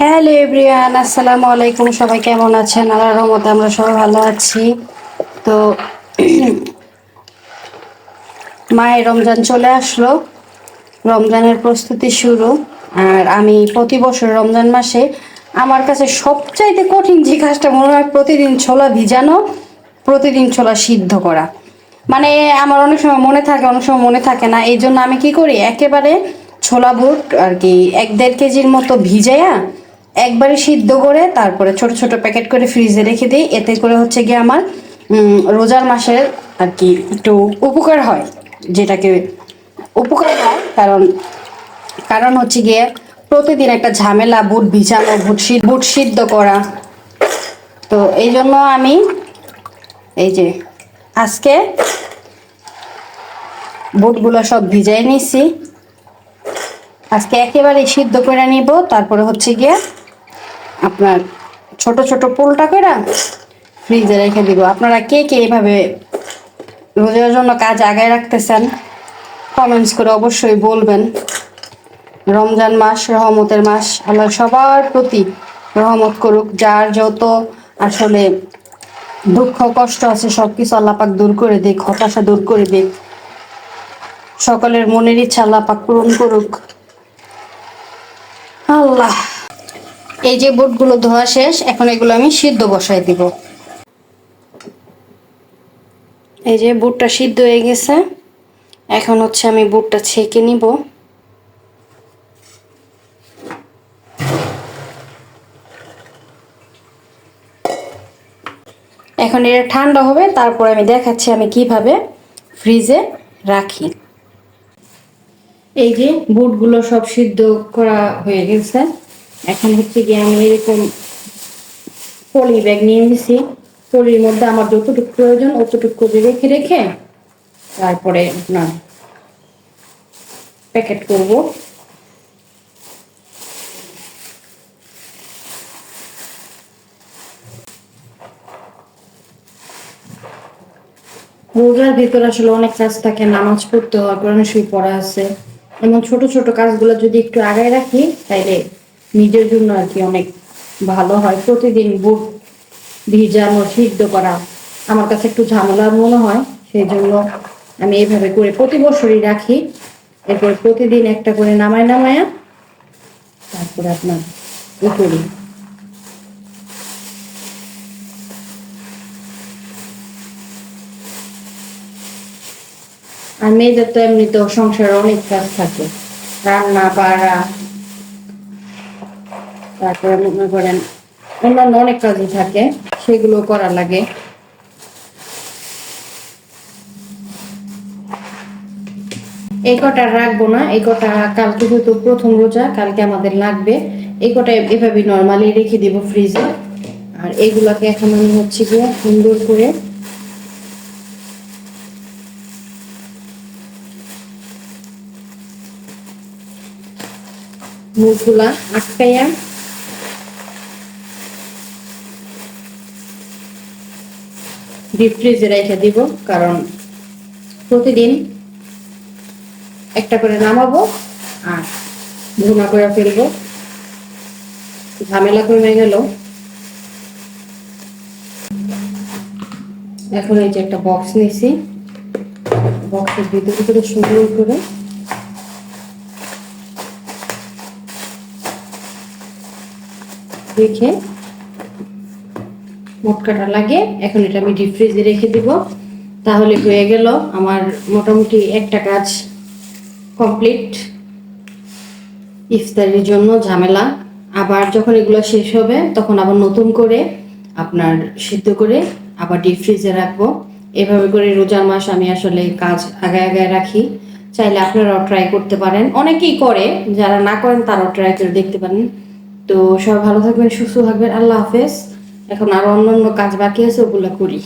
Hello everyone, আসসালামু আলাইকুম। সবাই কেমন আছেন? আল্লাহর রহমতে আমরা সবাই ভালো আছি। তো মায়ের রমজান চলে আসলো, রমজানের প্রস্তুতি শুরু। আর আমি প্রতি বছর রমজান মাসে আমার কাছে সবচাইতে কঠিন যে কাজটা মনে হয় প্রতিদিন ছোলা ভিজানো, প্রতিদিন ছোলা সিদ্ধ করা। মানে আমার অনেক সময় মনে থাকে, অনেক সময় মনে থাকে না। এই জন্য আমি কি করি, একেবারে ছোলা বুট আর কি 1-1.5 কেজির মতো ভিজাইয়া একবারে সিদ্ধ করে তারপরে ছোট ছোট প্যাকেট করে ফ্রিজে রেখে দিই। এতে করে হচ্ছে গিয়ে আমার রোজার মাসের আর কি একটু উপকার হয়, যেটাকে উপকার হয়। কারণ কারণ হচ্ছে গিয়ে প্রতিদিন একটা ঝামেলা, বুট ভিজানো, বুট সিদ্ধ করা। তো এই জন্য আমি এই যে আজকে বুটগুলো সব ভিজাই নিছি। আজকে একেবারে সিদ্ধ করে নিব, তারপরে হচ্ছে গিয়ে আপনার ছোট ছোট পোলটা করে ফ্রিজে রেখে দিব। আপনারা কে কে এভাবে রোজার জন্য কাজ আগায় রাখতেছেন কমেন্টস করে অবশ্যই বলবেন। রমজান মাস রহমতের মাস, আল্লাহ সবার প্রতি রহমত করুক। যার যত আসলে দুঃখ কষ্ট আছে সবকিছু আল্লাহ পাক দূর করে দিক, হতাশা দূর করে দিক। সকলের মনের ইচ্ছা আল্লাহ পাক পূরণ করুক আল্লাহ। এই যে বুটগুলো ধোয়া শেষ, এখন এগুলো আমি সিদ্ধ বসাই দিব। এই যে বুটটা সিদ্ধ হয়ে গেছে, এখন হচ্ছে আমি বুটটা ছেঁকে নিব। এখন এটা ঠান্ডা হবে, তারপর আমি দেখাচ্ছি আমি কিভাবে ফ্রিজে রাখি। এই যে বুটগুলো সব সিদ্ধ করা হয়ে গেছে। এখন হচ্ছে গিয়ে আমি এরকম পলি ব্যাগ নিয়ে নিয়েছি। পলির মধ্যে আমার যতটুকু প্রয়োজন অতটুকু করে রেখে রেখে তারপরে আপনার প্যাকেট করব। রোজার ভিতরে আসলে অনেক কাজ থাকে, নামাজ পড়তে হয়, কোরআন শরীফ পড়া আছে। এমন ছোট ছোট কাজগুলো যদি একটু আগায় রাখি তাইলে নিজের জন্য আর কি অনেক ভালো হয়। প্রতিদিন বুট ভিজানো সিদ্ধ করা আমার কাছে একটু ঝামেলার মনে হয়, সেই জন্য আমি এইভাবে করে প্রতি বছরই রাখি। এরপর প্রতিদিন একটা করে নামায়া তারপরে আপনার ই করি। আর মেয়েদের তো এমনিতেও সংসারে অনেক কাজ থাকে, রান্না বাড়া, তারপরে মনে করেন অন্যান্য অনেক কাজই থাকে, সেগুলো করা লাগে। এই কটা রাখবো না, এই কটা কালকে যেহেতু প্রথম রোজা, কালকে আমাদের লাগবে। এই কটা এভাবে নর্মালি রেখে দিব ফ্রিজে। আর এগুলাকে এখন আমি হচ্ছে গিয়ে সুন্দর করে মুখগুলা আটকাইয়া ডিপ ফ্রিজে রেখে দিব। কারণ প্রতিদিন একটা করে নামাবো আর ভুনা করে ফেলবো, ঝামেলা কমে গেল। এখন এই যে একটা বক্স নিয়েছি, বক্সের ভিতরে করে সুন্দর করে রেখে মোটকাটা লাগে। এখন এটা আমি ডিপ ফ্রিজে রেখে দিব, তাহলে হয়ে গেল আমার মোটামুটি একটা কাজ কমপ্লিট ইফতারের জন্য। ঝামেলা আবার যখন এগুলো শেষ হবে তখন আবার নতুন করে আপনার সিদ্ধ করে আবার ডিপ ফ্রিজে রাখবো। এভাবে করে রোজার মাস আমি আসলে কাজ আগায় আগায় রাখি। চাইলে আপনারাও ট্রাই করতে পারেন, অনেকেই করে, যারা না করেন তারাও ট্রাই করে দেখতে পারেন। তো সবাই ভালো থাকবেন, সুস্থ থাকবেন, আল্লাহ হাফেজ। এখন আরো অন্যান্য কাজ বাকি আছে, ওগুলো করি।